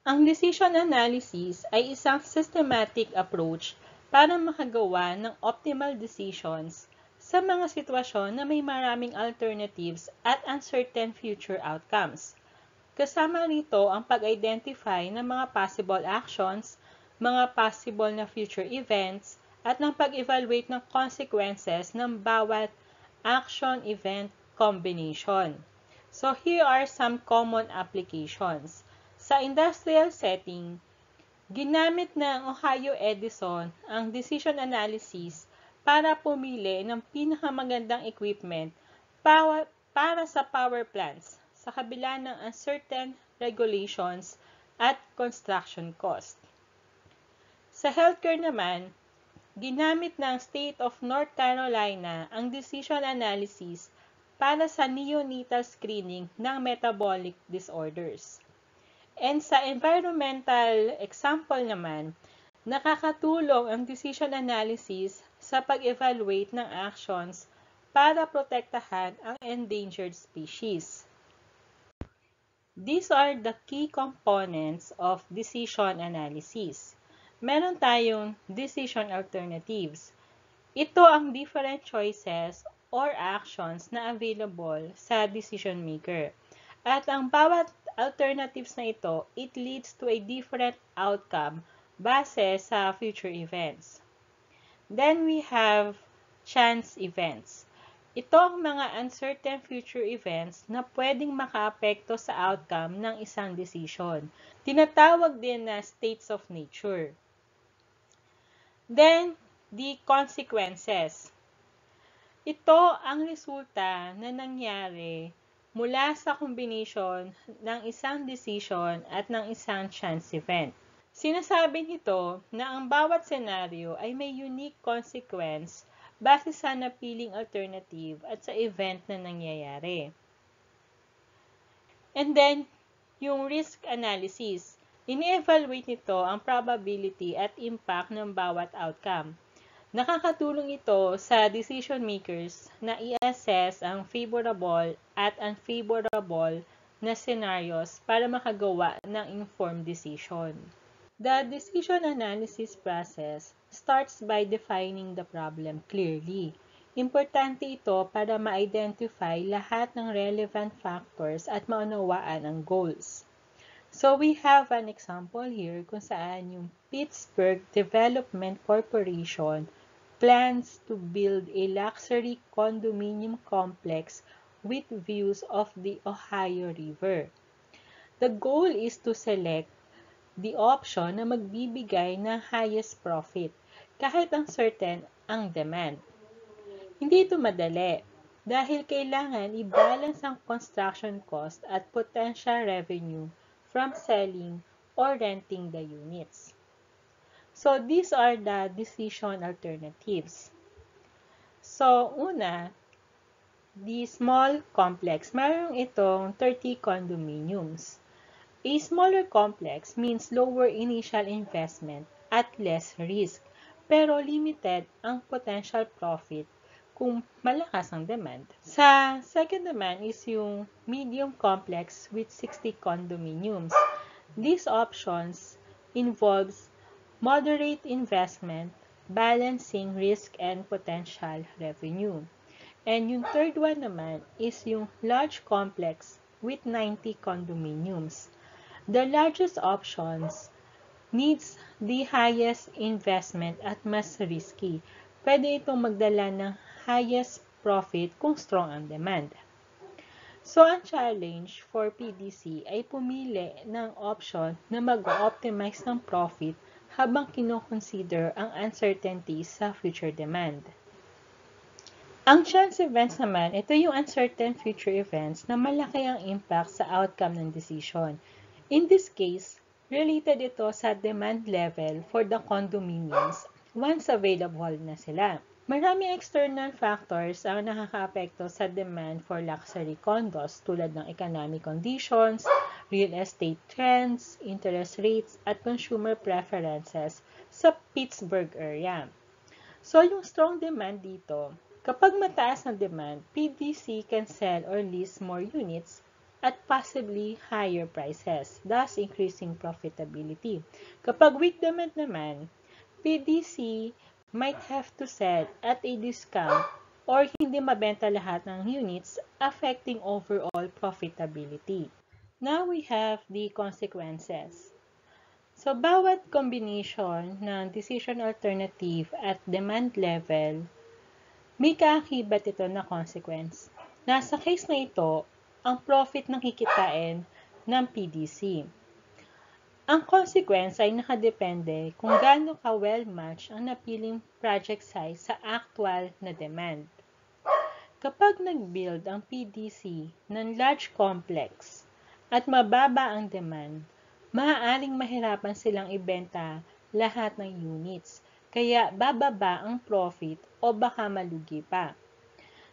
Ang decision analysis ay isang systematic approach para makagawa ng optimal decisions sa mga sitwasyon na may maraming alternatives at uncertain future outcomes. Kasama rito ang pag-identify ng mga possible actions, mga possible na future events, at ng pag-evaluate ng consequences ng bawat action-event combination. So here are some common applications. Sa industrial setting, ginamit ng Ohio Edison ang decision analysis para pumili ng pinakamagandang equipment para sa power plants sa kabila ng uncertain regulations at construction cost. Sa healthcare naman, ginamit ng State of North Carolina ang decision analysis para sa neonatal screening ng metabolic disorders. And sa environmental example naman, nakakatulong ang decision analysis sa pag-evaluate ng actions para protektahan ang endangered species. These are the key components of decision analysis. Meron tayong decision alternatives. Ito ang different choices or actions na available sa decision maker. At ang bawat alternatives na ito, it leads to a different outcome base sa future events. Then we have chance events. Ito ang mga uncertain future events na pwedeng makaapekto sa outcome ng isang decision. Tinatawag din na states of nature. Then, the consequences. Ito ang resulta na nangyari mula sa combination ng isang decision at ng isang chance event. Sinasabi nito na ang bawat senaryo ay may unique consequence base sa napiling alternative at sa event na nangyayari. And then, yung risk analysis. Ini-evaluate nito ang probability at impact ng bawat outcome. Nakakatulong ito sa decision makers na i-assess ang favorable at unfavorable na scenarios para makagawa ng informed decision. The decision analysis process starts by defining the problem clearly. Importante ito para ma-identify lahat ng relevant factors at maunawaan ang goals. So we have an example here kung saan yung Pittsburgh Development Corporation plans to build a luxury condominium complex with views of the Ohio River. The goal is to select the option na magbibigay ng highest profit kahit uncertain ang demand. Hindi ito madali dahil kailangan i-balance ang construction cost at potential revenue from selling or renting the units. So these are the decision alternatives. So una, the small complex, mayroon itong 30 condominiums. A smaller complex means lower initial investment at less risk, pero limited ang potential profit kung malakas ang demand. Sa second naman is yung medium complex with 60 condominiums. These options involves moderate investment, balancing risk and potential revenue. And yung third one naman is yung large complex with 90 condominiums. The largest options needs the highest investment at mas risky. Pwede itong magdala ng highest profit kung strong ang demand. So, ang challenge for PDC ay pumili ng option na mag-optimize ng profit habang kinoconsider ang uncertainties sa future demand. Ang chance events naman, ito yung uncertain future events na malaki ang impact sa outcome ng decision. In this case, related ito sa demand level for the condominiums once available na sila. Maraming external factors ang nakakaapekto sa demand for luxury condos tulad ng economic conditions, real estate trends, interest rates, at consumer preferences sa Pittsburgh area. So, yung strong demand dito, kapag mataas ang demand, PDC can sell or lease more units at possibly higher prices, thus increasing profitability. Kapag weak demand naman, PDC might have to sell at a discount or hindi mabenta lahat ng units, affecting overall profitability. Now we have the consequences. So, bawat combination ng decision alternative at demand level, may kaakibat ito na consequence. Nasa case na ito, ang profit ng kikitain ng PDC. Ang consequence ay nakadepende kung gaano ka well-matched ang napiling project size sa actual na demand. Kapag nag-build ang PDC ng large complex at mababa ang demand, maaaring mahirapan silang ibenta lahat ng units, kaya bababa ang profit o baka malugi pa.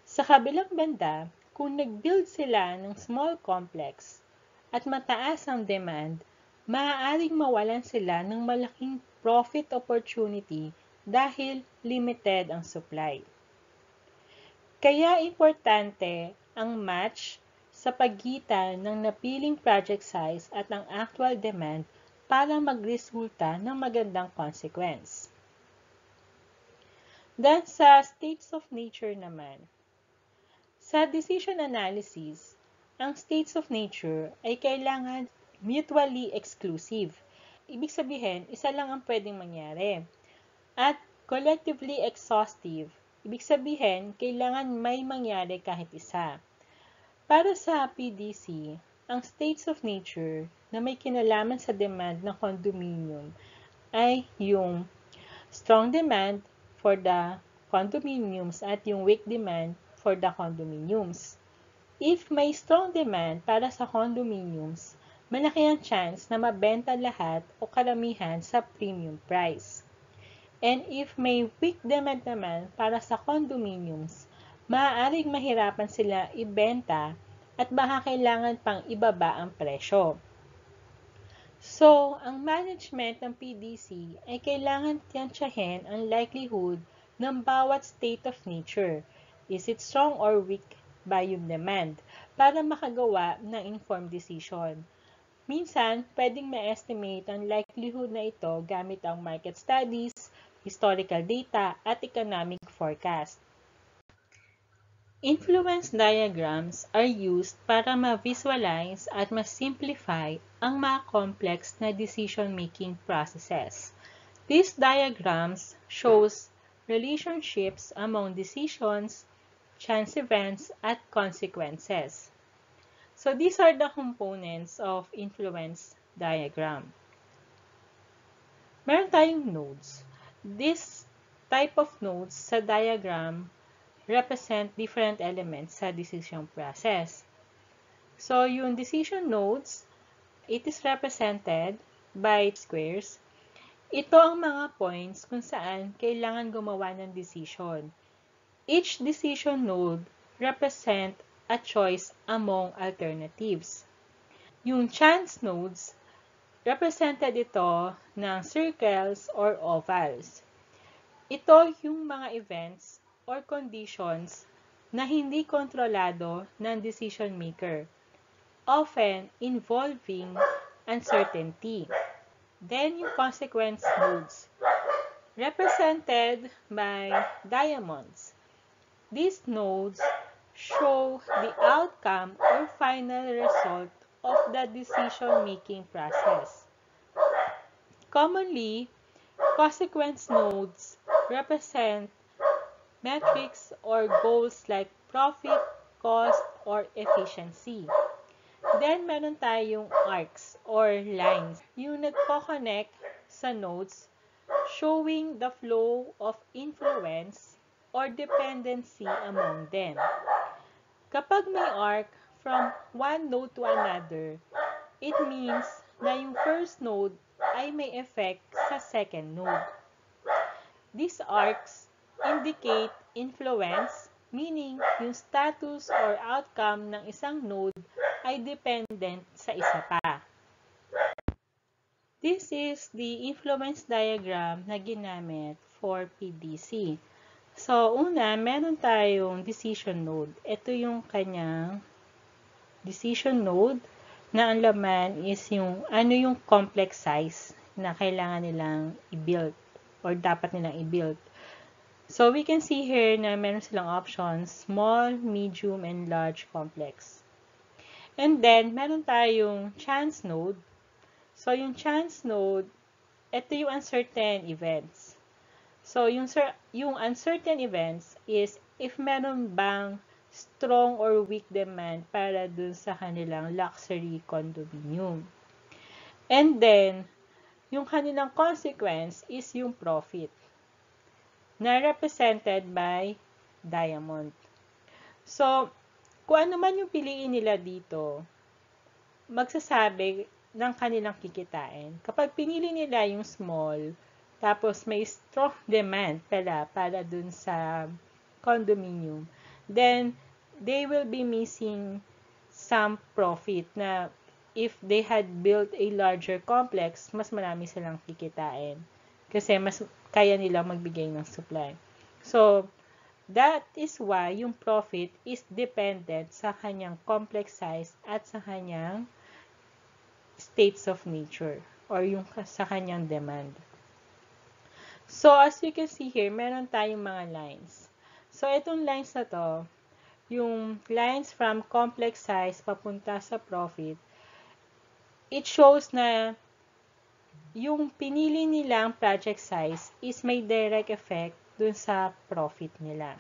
Sa kabilang banda, kung nag-build sila ng small complex at mataas ang demand, maaaring mawalan sila ng malaking profit opportunity dahil limited ang supply. Kaya importante ang match sa pagitan ng napiling project size at ang actual demand para magresulta ng magandang consequence. Then sa states of nature naman. Sa decision analysis, ang states of nature ay kailangan mutually exclusive. Ibig sabihin, isa lang ang pwedeng mangyari. At collectively exhaustive. Ibig sabihin, kailangan may mangyari kahit isa. Para sa PDC, ang states of nature na may kinalaman sa demand ng condominium ay yung strong demand for the condominiums at yung weak demand for the condominiums. If may strong demand para sa condominiums, malaki ang chance na mabenta lahat o karamihan sa premium price. And if may weak demand naman para sa condominiums, maaaring mahirapan sila ibenta at baka kailangan pang ibaba ang presyo. So, ang management ng PDC ay kailangan tiyansyahin ang likelihood ng bawat state of nature. Is it strong or weak by yung demand para makagawa ng informed decision. Minsan, pwedeng ma-estimate ang likelihood na ito gamit ang market studies, historical data, at economic forecast. Influence diagrams are used para ma-visualize at ma-simplify ang mga complex na decision-making processes. These diagrams shows relationships among decisions, chance events, at consequences. So these are the components of influence diagram. Meron tayong nodes. This type of nodes sa diagram represent different elements sa decision process. So, yung decision nodes, it is represented by squares. Ito ang mga points kung saan kailangan gumawa ng decision. Each decision node represent a choice among alternatives. Yung chance nodes, represented ito ng circles or ovals. Ito yung mga events or conditions na hindi kontrolado ng decision maker, often involving uncertainty. Then yung consequence nodes, represented by diamonds. These nodes show the outcome or final result of the decision-making process. Commonly, consequence nodes represent metrics or goals like profit, cost, or efficiency. Then, meron tayong arcs or lines. Yung nagko-connect sa nodes showing the flow of influence or dependency among them. Kapag may arc from one node to another, it means na yung first node ay may effect sa second node. These arcs indicate influence, meaning yung status or outcome ng isang node ay dependent sa isa pa. This is the influence diagram na ginamit for PDC. So, una, meron tayong decision node. Ito yung kanyang decision node na ang laman is yung ano yung complex size na kailangan nilang i-build or dapat nilang i-build. So, we can see here na meron silang options, small, medium, and large complex. And then, meron tayong chance node. So, yung chance node, ito yung uncertain events. So, yung uncertain events is if meron bang strong or weak demand para dun sa kanilang luxury condominium. And then, yung kanilang consequence is yung profit na represented by diamond. So, kung ano man yung piliin nila dito, magsasabi ng kanilang kikitain. Kapag pinili nila yung small, tapos may strong demand para dun sa condominium, then they will be missing some profit na if they had built a larger complex, mas marami silang kikitain. Kasi mas kaya nilang magbigay ng supply. So, that is why yung profit is dependent sa kanyang complex size at sa kanyang states of nature or yung sa kanyang demand. So, as you can see here, meron tayong mga lines. So, itong lines na to, yung lines from complex size papunta sa profit, it shows na yung pinili nilang project size is may direct effect dun sa profit nila.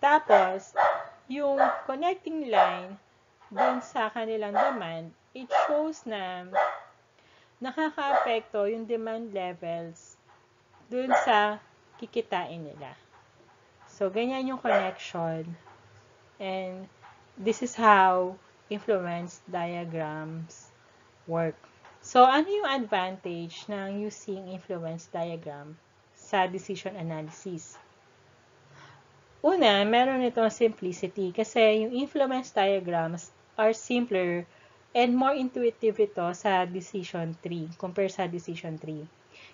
Tapos, yung connecting line dun sa kanilang demand, it shows na nakaka-apekto yung demand levels dun sa kikitain nila. So, ganyan yung connection. And this is how influence diagrams work. So, ano yung advantage ng using influence diagram sa decision analysis? Una, meron itong simplicity kasi yung influence diagrams are simpler and more intuitive ito sa decision tree compare sa decision tree.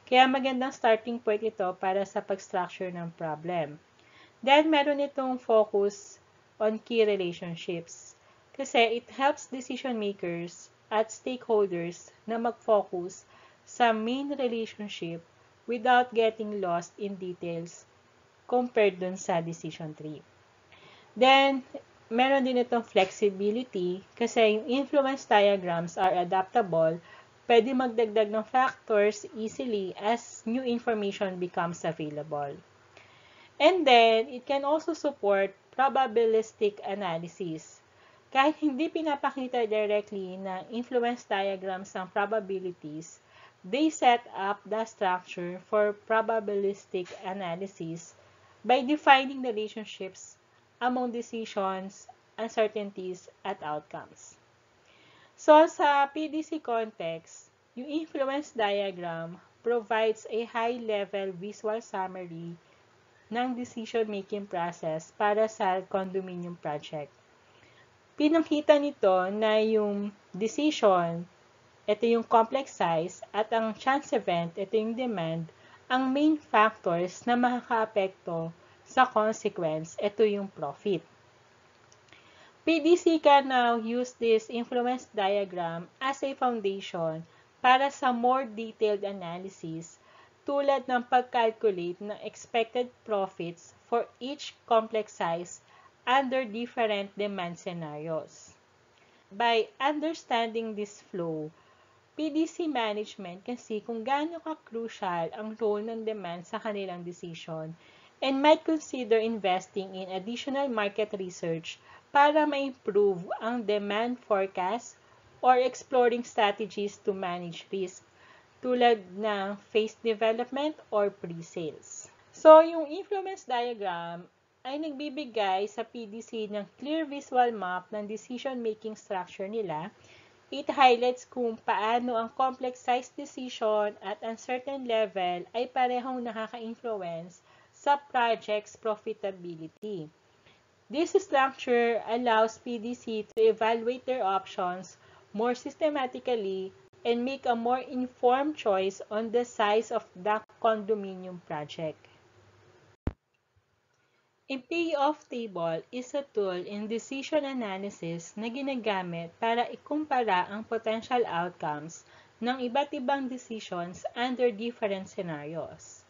Kaya magandang starting point ito para sa pag-structure ng problem. Then, meron itong focus on key relationships kasi it helps decision makers at stakeholders na mag-focus sa main relationship without getting lost in details compared dun sa decision tree. Then, meron din itong flexibility kasi yung influence diagrams are adaptable. Pwede magdagdag ng factors easily as new information becomes available. And then, it can also support probabilistic analysis. Kahit hindi pinapakita directly na influence diagrams ng probabilities, they set up the structure for probabilistic analysis by defining the relationships among decisions, uncertainties, at outcomes. So, sa PDC context, yung influence diagram provides a high-level visual summary ng decision-making process para sa condominium project. Pinakita nito na yung decision, ito yung complex size, at ang chance event, ito yung demand, ang main factors na makakaapekto sa consequence, ito yung profit. PDC can now use this influence diagram as a foundation para sa more detailed analysis tulad ng pag-calculate ng expected profits for each complex size under different demand scenarios. By understanding this flow, PDC management can see kung gaano ka-crucial ang role ng demand sa kanilang decision and might consider investing in additional market research para ma-improve ang demand forecast or exploring strategies to manage risk tulad ng phase development or pre-sales. So, yung influence diagram ay nagbibigay sa PDC ng clear visual map ng decision-making structure nila. It highlights kung paano ang complex size decision at uncertain level ay parehong nakaka-influence sa project's profitability. This structure allows PDC to evaluate their options more systematically and make a more informed choice on the size of the condominium project. A payoff table is a tool in decision analysis na ginagamit para ikumpara ang potential outcomes ng iba't ibang decisions under different scenarios.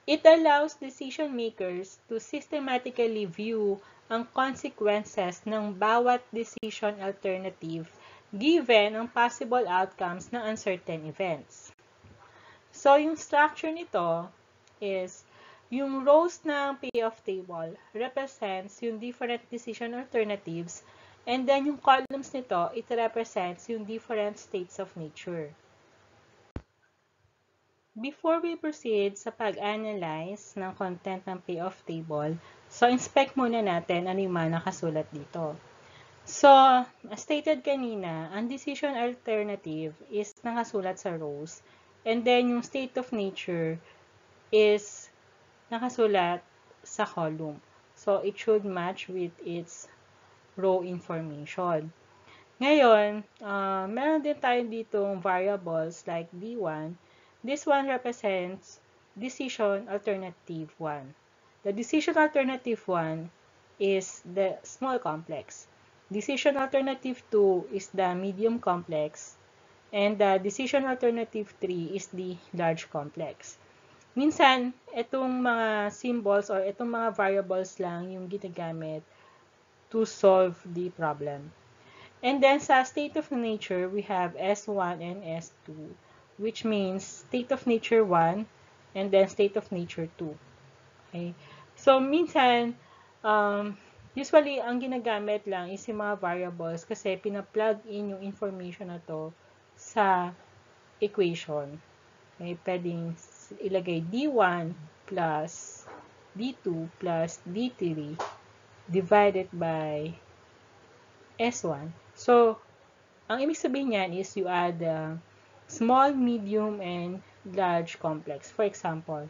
It allows decision makers to systematically view ang consequences ng bawat decision alternative given ang possible outcomes ng uncertain events. So, yung structure nito is yung rows ng payoff table represents yung different decision alternatives, and then yung columns nito, it represents yung different states of nature. Before we proceed sa pag-analyze ng content ng payoff table, so inspect muna natin ano yung mga nakasulat dito. So, as stated kanina, ang decision alternative is nakasulat sa rows, and then yung state of nature is nakasulat sa column. So, it should match with its row information. Ngayon, meron din tayo ditong variables like D1. This one represents decision alternative 1. The decision alternative 1 is the small complex. Decision alternative 2 is the medium complex. And the decision alternative 3 is the large complex. Minsan, itong mga symbols or itong mga variables lang yung ginagamit to solve the problem. And then, sa state of nature, we have S1 and S2, which means state of nature 1 and then state of nature 2. Okay? So, minsan, usually, ang ginagamit lang is yung mga variables kasi pina-plug in yung information na to sa equation. Okay? Pwedeng ilagay D1 plus D2 plus D3 divided by S1. So, ang ibig sabihin niyan is you add small, medium, and large complex. For example,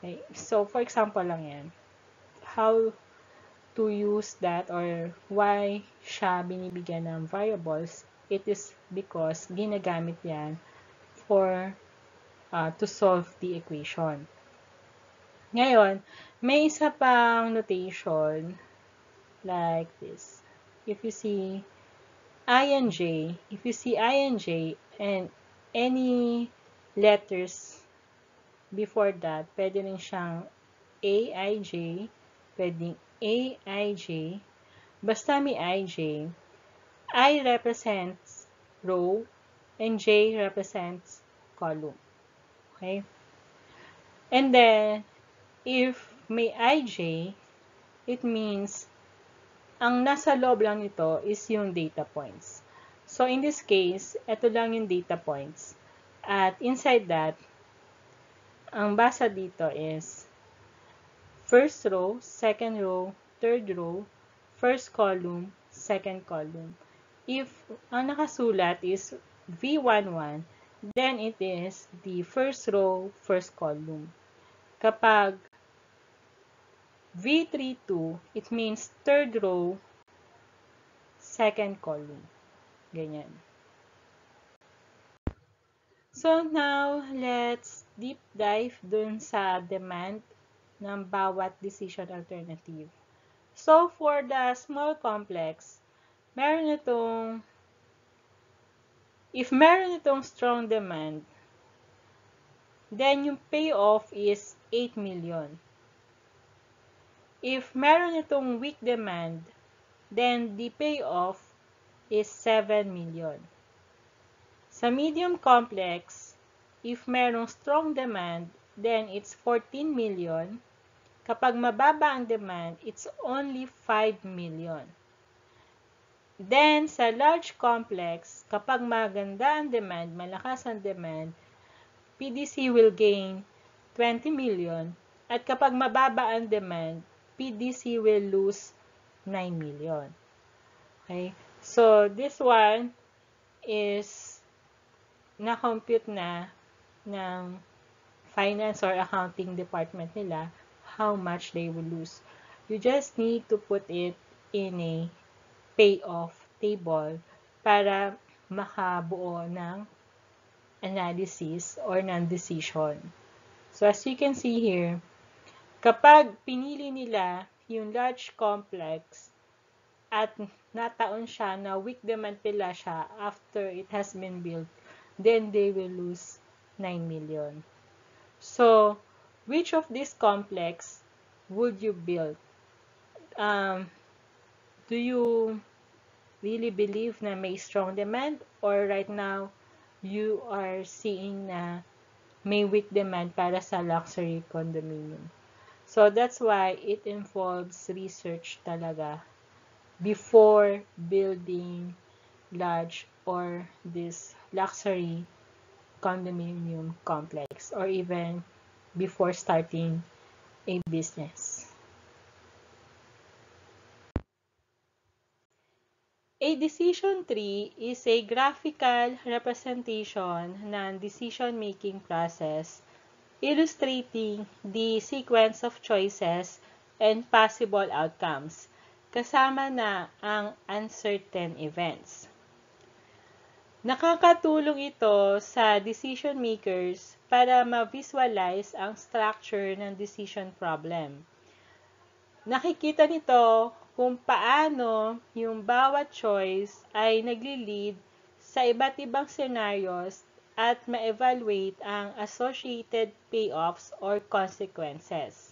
okay? So, for example lang yan. How to use that or why siya binibigyan ng variables, it is because ginagamit yan for to solve the equation. Ngayon, may isa pang notation like this. If you see I and J, and any letters before that, pwede rin siyang AIJ, pwedeng AIJ, basta may IJ, I represents row, and J represents column. Okay? And then, if may IJ, it means ang nasa loob lang nito is yung data points. So, in this case, ito lang yung data points. At inside that, ang basa dito is first row, second row, third row, first column, second column. If ang nakasulat is V11, then it is the first row, first column. Kapag V32, it means third row, second column. Ganyan. So now, let's deep dive dun sa demand ng bawat decision alternative. So for the small complex, if meron itong strong demand, then yung payoff is 8 million. If meron itong weak demand, then the payoff is 7 million. Sa medium complex, if merong strong demand, then it's 14 million. Kapag mababa ang demand, it's only 5 million. Then, sa large complex, kapag maganda ang demand, malakas ang demand, PDC will gain 20 million. At kapag mababa ang demand, PDC will lose 9 million. Okay? So, this one is na-compute na ng finance or accounting department nila how much they will lose. You just need to put it in a payoff table para makabuo ng analysis or ng decision. So, as you can see here, kapag pinili nila yung large complex at nataon siya na weak demand pila siya after it has been built, then they will lose 9 million. So, which of this complex would you build? Do you really believe na may strong demand, or right now you are seeing na may weak demand para sa luxury condominium? So that's why it involves research talaga before building large or this luxury condominium complex, or even before starting a business. A decision tree is a graphical representation ng decision-making process illustrating the sequence of choices and possible outcomes, kasama na ang uncertain events. Nakakatulong ito sa decision makers para ma-visualize ang structure ng decision problem. Nakikita nito kung paano yung bawat choice ay nagli-lead sa iba't ibang scenarios at ma-evaluate ang associated payoffs or consequences.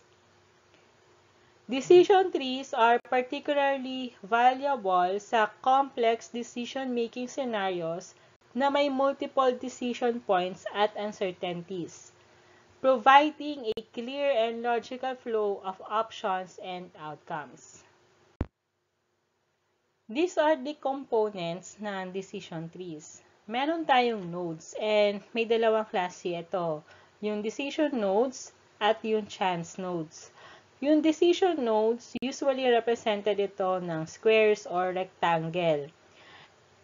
Decision trees are particularly valuable sa complex decision-making scenarios na may multiple decision points at uncertainties, providing a clear and logical flow of options and outcomes. These are the components ng decision trees. Meron tayong nodes, and may dalawang klase ito. Yung decision nodes at yung chance nodes. Yung decision nodes, usually represented ito ng squares or rectangle.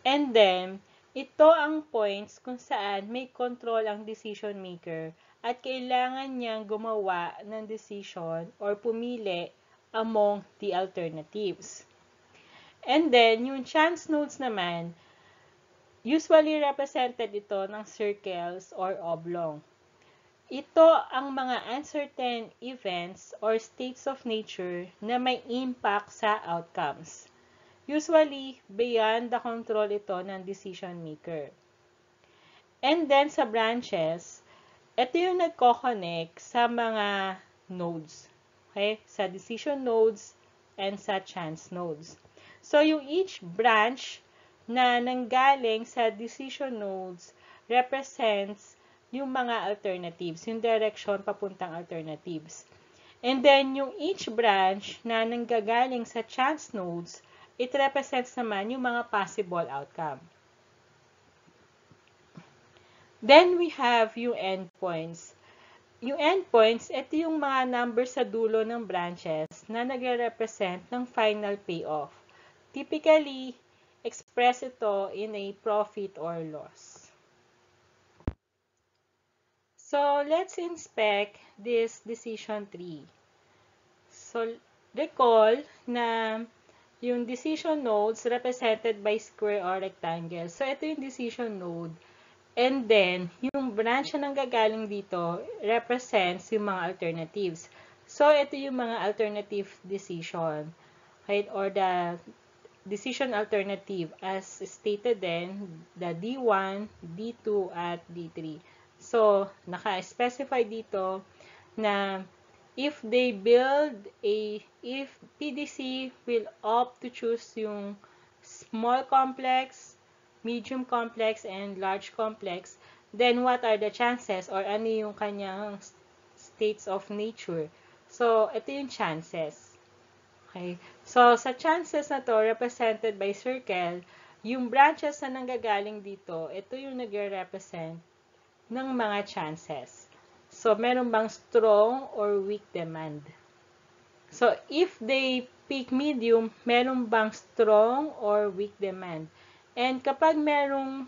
And then, ito ang points kung saan may control ang decision maker at kailangan niyang gumawa ng decision or pumili among the alternatives. And then, yung chance nodes naman, usually represented ito ng circles or oblong. Ito ang mga uncertain events or states of nature na may impact sa outcomes. Usually, beyond the control ito ng decision maker. And then, sa branches, ito yung nagko-connect sa mga nodes. Okay? Sa decision nodes and sa chance nodes. So, yung each branch na nanggaling sa decision nodes represents yung mga alternatives, yung direction papuntang alternatives. And then, yung each branch na nanggagaling sa chance nodes, it represents naman yung mga possible outcome. Then, we have yung endpoints. Yung endpoints, ito yung mga numbers sa dulo ng branches na nagre-represent ng final payoff. Typically, express ito in a profit or loss. So, let's inspect this decision tree. So, recall na yung decision nodes represented by square or rectangle. So, ito yung decision node. And then, yung branch na nanggagaling dito represents yung mga alternatives. So, ito yung mga alternative decision. Right? Or the decision alternative as stated then, the D1, D2, at D3. So, naka-specify dito na if PDC will opt to choose yung small complex, medium complex, and large complex, then what are the chances or ano yung kanyang states of nature? So, ito yung chances. Okay. So, sa chances na to, represented by circle, yung branches na nanggagaling dito, ito yung nagre-represent ng mga chances. So, meron bang strong or weak demand? So, if they pick medium, meron bang strong or weak demand? And kapag merong,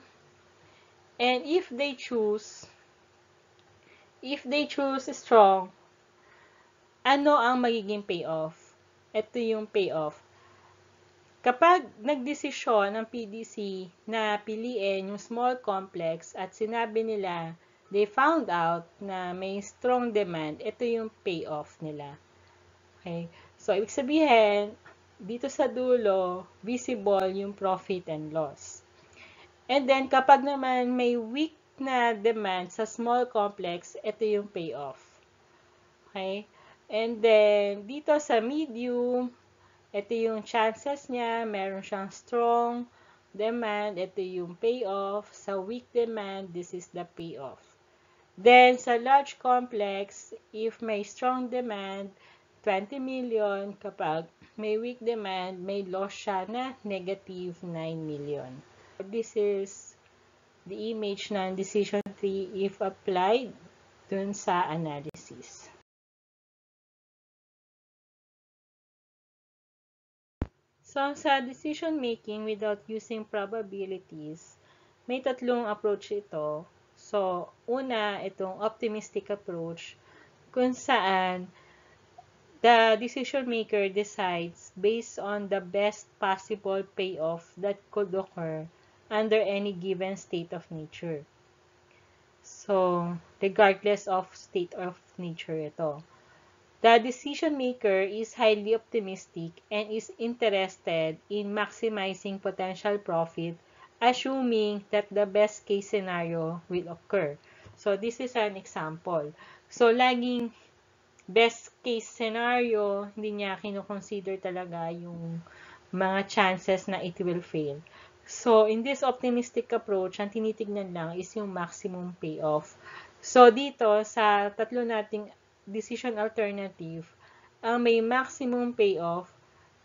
and if they choose strong, ano ang magiging payoff? Ito yung payoff. Kapag nagdesisyon ng PDC na piliin yung small complex at sinabi nila, they found out na may strong demand, ito yung payoff nila. Okay? So, ibig sabihin, dito sa dulo, visible yung profit and loss. And then, kapag naman may weak na demand sa small complex, ito yung payoff. Okay? And then, dito sa medium, ito yung chances niya, meron siyang strong demand, ito yung payoff. Sa weak demand, this is the payoff. Then, sa large complex, if may strong demand, 20 million. Kapag may weak demand, may loss siya na negative 9 million. This is the image ng decision tree if applied dun sa analysis. So, sa decision making without using probabilities, may tatlong approach ito. So, una, itong optimistic approach, kung saan the decision maker decides based on the best possible payoff that could occur under any given state of nature. So, regardless of state of nature ito. The decision maker is highly optimistic and is interested in maximizing potential profit, assuming that the best case scenario will occur. So, this is an example. So, laging best case scenario, hindi niya kinoconsider talaga yung mga chances na it will fail. So, in this optimistic approach, ang tinitignan lang is yung maximum payoff. So, dito, sa tatlo nating decision alternative, ang may maximum payoff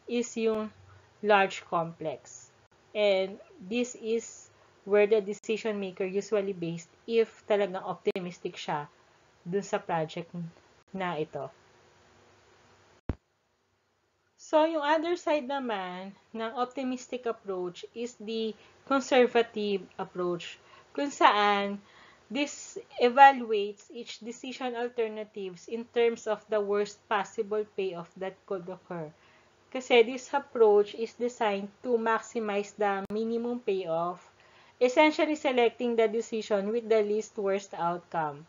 is yung large complex. And this is where the decision maker usually based if talagang optimistic siya dun sa project na ito. So, yung other side naman ng optimistic approach is the conservative approach, kung saan this evaluates each decision alternatives in terms of the worst possible payoff that could occur. Kasi this approach is designed to maximize the minimum payoff, essentially selecting the decision with the least worst outcome.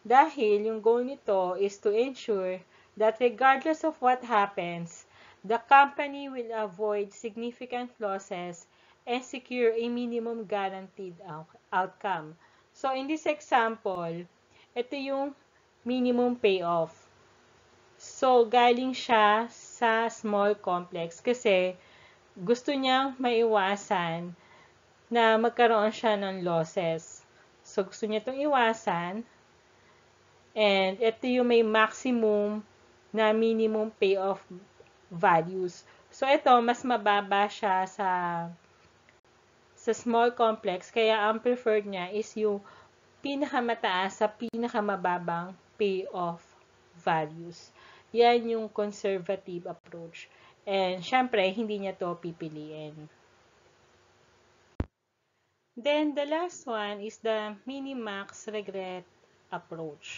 Dahil yung goal nito is to ensure that regardless of what happens, the company will avoid significant losses and secure a minimum guaranteed outcome. So, in this example, ito yung minimum payoff. So, galing siya sa small complex kasi gusto niyang maiwasan na magkaroon siya ng losses. So, gusto niya itong iwasan. And ito yung may maximum na minimum payoff values. So, ito, mas mababa siya sa small complex. Kaya, ang preferred niya is yung pinakamataas sa pinakamababang payoff values. Yan yung conservative approach. And, syempre, hindi niya to pipiliin. Then, the last one is the minimax regret approach.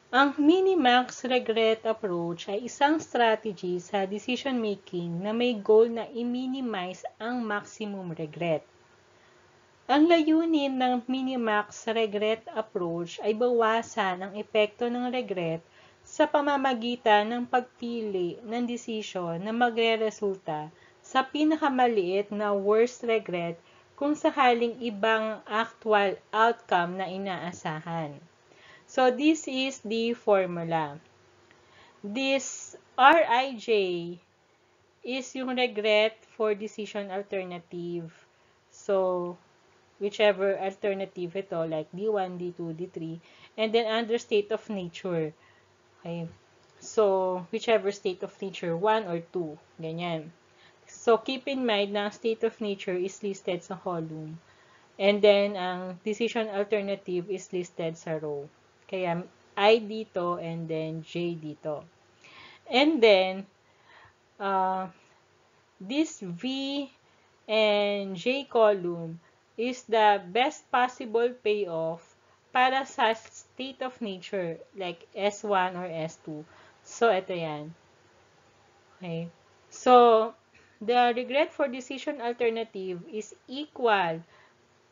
Ang minimax regret approach ay isang strategy sa decision-making na may goal na i-minimize ang maximum regret. Ang layunin ng minimax regret approach ay bawasan ang epekto ng regret sa pamamagitan ng pagpili ng desisyon na magre-resulta sa pinakamaliit na worst regret kung sakaling ibang actual outcome na inaasahan. So, this is the formula. This RIJ is yung regret for decision alternative. So, whichever alternative ito, like D1, D2, D3, and then under state of nature. Okay. So, whichever state of nature, 1 or 2. Ganyan. So, keep in mind na state of nature is listed sa column. And then, ang decision alternative is listed sa row. Kaya, I dito and then J dito. And then, this V and J column is the best possible payoff para sa state of nature, like S1 or S2. So, ito yan. Okay. So, the regret for decision alternative is equal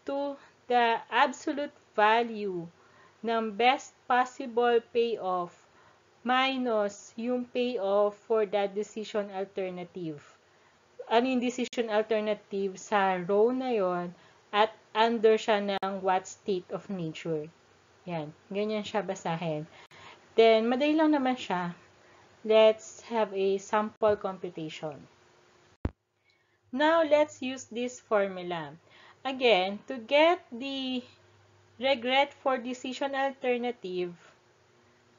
to the absolute value ng best possible payoff minus yung payoff for that decision alternative. Ano yung decision alternative sa row na yon at under siya ng what state of nature. Yan. Ganyan siya basahin. Then, madali lang naman siya. Let's have a sample computation. Now, let's use this formula. Again, to get the regret for decision alternative,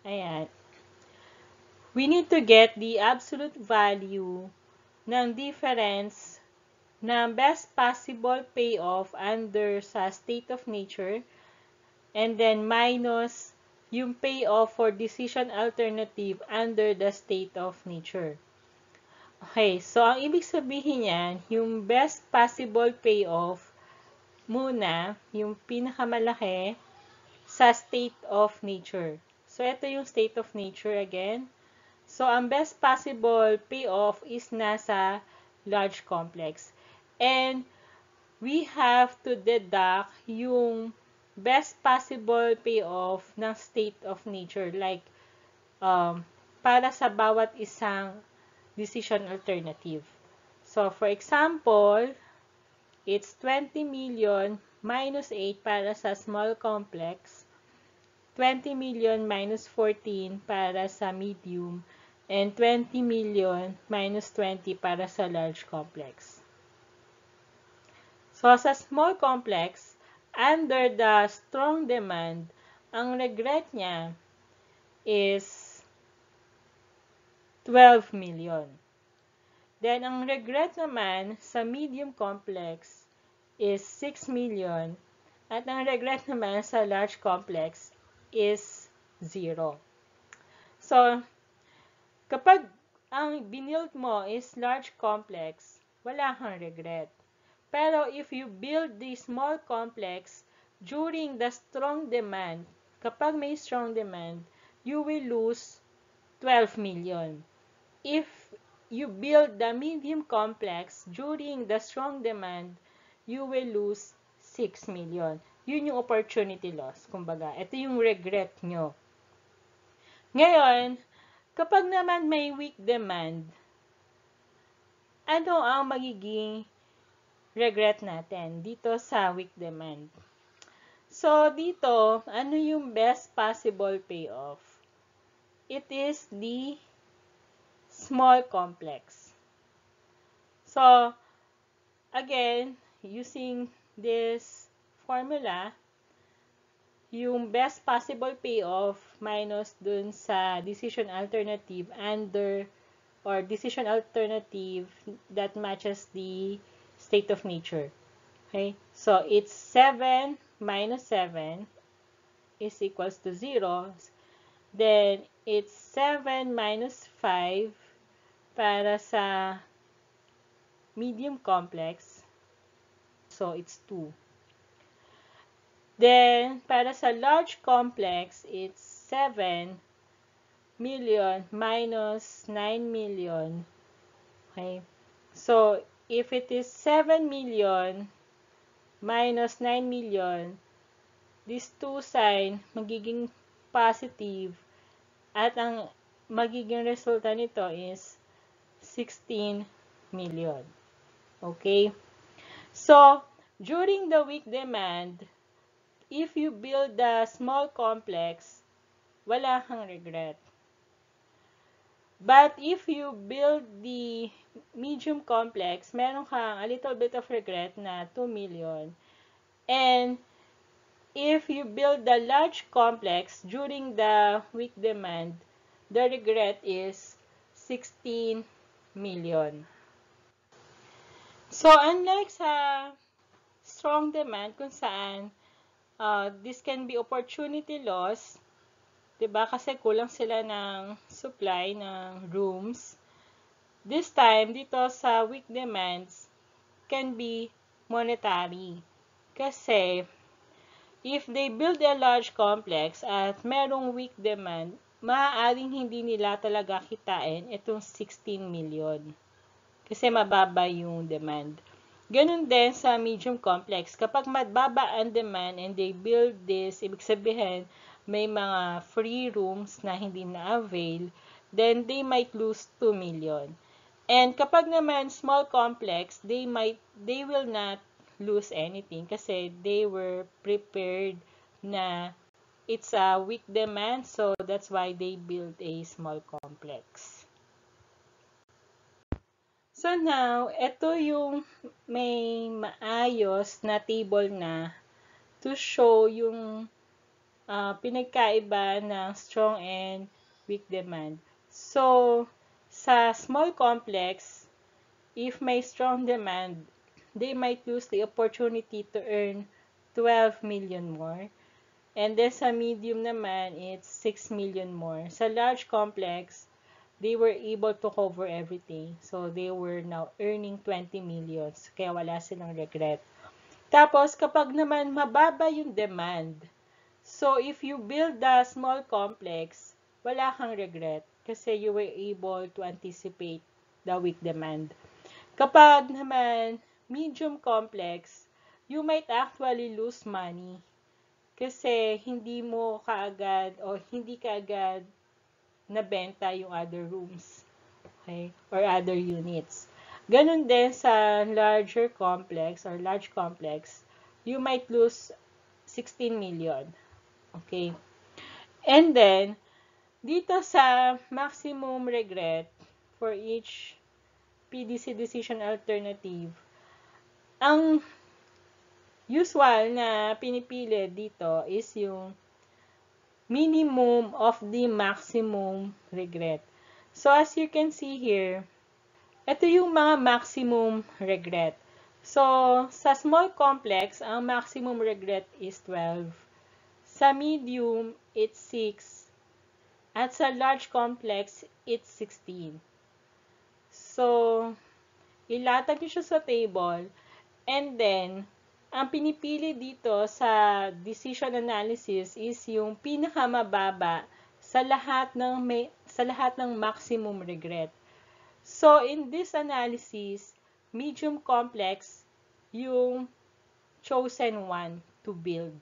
ayan, we need to get the absolute value ng difference ng best possible payoff under sa state of nature and then minus yung payoff for decision alternative under the state of nature. Okay, so ang ibig sabihin yan, yung best possible payoff muna, yung pinakamalaki sa state of nature. So, ito yung state of nature again. So, ang best possible payoff is nasa large complex. And we have to deduct yung best possible payoff ng state of nature. Like, para sa bawat isang decision alternative. So, for example, it's 20 million minus 8 para sa small complex, 20 million minus 14 para sa medium, and 20 million minus 20 para sa large complex. So, sa small complex, under the strong demand, ang regret niya is 12 million. Then, ang regret naman sa medium complex is 6 million. At ang regret naman sa large complex is 0. So, kapag ang binild mo is large complex, wala kang regret. Pero if you build the small complex during the strong demand, kapag may strong demand, you will lose 12 million. If you build the medium complex during the strong demand, you will lose 6 million. Yun yung opportunity loss. Kumbaga, ito yung regret nyo. Ngayon, kapag naman may weak demand, ano ang magiging regret natin dito sa weak demand? So, dito, ano yung best possible payoff? It is the small complex. So, again, using this formula, yung best possible payoff minus dun sa decision alternative under or decision alternative that matches the state of nature. Okay? So, it's 7 minus 7 is equals to 0. Then, it's 7 minus 5 para sa medium complex. So, it's 2. Then, para sa large complex, it's 7 million minus 9 million. Okay? So, if it is 7 million minus 9 million, these two sign magiging positive at ang magiging resulta nito is 16 million. Okay? So, during the weak demand, if you build the small complex, wala kang regret. But if you build the medium complex, meron kang a little bit of regret na 2 million. And if you build the large complex during the weak demand, the regret is 16 million. So, unlike sa strong demand kung saan this can be opportunity loss, diba? Kasi kulang sila ng supply ng rooms. This time, dito sa weak demands, can be monetary. Kasi, if they build a large complex at merong weak demand, maaaring hindi nila talaga kitain itong 16 million. Kasi mababa yung demand. Ganun din sa medium complex. Kapag mababa ang demand and they build this, ibig sabihin, may mga free rooms na hindi na-avail, then they might lose 2 million. And kapag naman small complex, they will not lose anything kasi they were prepared na it's a weak demand, so that's why they build a small complex. So now, ito yung may maayos na table na to show yung pinagkaiba ng strong and weak demand. So, sa small complex, if may strong demand, they might lose the opportunity to earn 12 million more. And then sa medium naman, it's 6 million more. Sa large complex, they were able to cover everything. So, they were now earning 20 millions. Kaya wala silang regret. Tapos, kapag naman mababa yung demand, so if you build the small complex, wala kang regret kasi you were able to anticipate the weak demand. Kapag naman medium complex, you might actually lose money kasi hindi mo kaagad o hindi kaagad nabenta yung other rooms, okay, or other units. Ganun din sa larger complex or large complex, you might lose 16 million. Okay. And then, dito sa maximum regret for each PDC decision alternative, ang usual na pinipili dito is yung minimum of the maximum regret. So, as you can see here, ito yung mga maximum regret. So, sa small complex, ang maximum regret is 12. Sa medium, it's 6. At sa large complex, it's 16. So, ilatag nyo siya sa table. And then, ang pinipili dito sa decision analysis is yung pinakamababa sa lahat ng maximum regret. So, in this analysis, medium complex yung chosen one to build.